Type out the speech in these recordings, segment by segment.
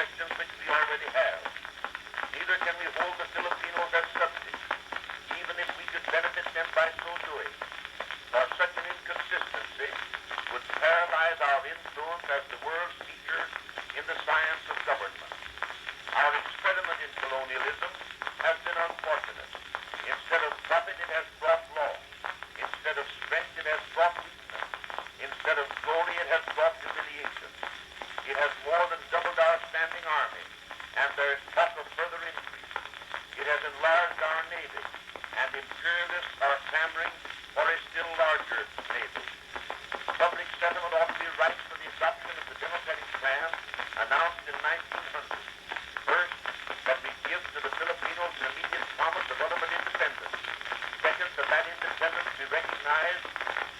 possessions which we already have. Neither can we hold the Filipinos as subjects, even if we could benefit them by so doing, for such an inconsistency would paralyze our influence as the world's teacher in the science of government. Our experiment in colonialism has been unfortunate. Instead of profit, it has brought loss. Instead of strength, it has brought weakness. Instead of glory, it has brought humiliation. It has more than doubled our standing army, and there is talk of further increase. It has enlarged our navy, and imperialists are clamoring for a still larger navy. Public sentiment ought to be ripe for the adoption of the democratic plan announced in 1900. First, that we give to the Filipinos an immediate promise of ultimate independence. Second, that independence be recognized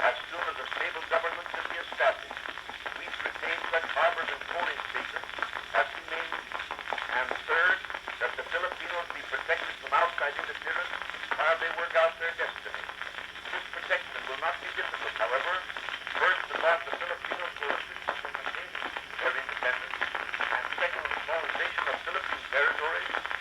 as soon as a stable government can be established. We retain such harbors and coaling stations as we may need. And third, that the Filipinos be protected from outside interference while they work out their destiny. This protection will not be difficult, however, first because the Filipinos will assist in maintaining their independence, and second, the colonization of Philippine territories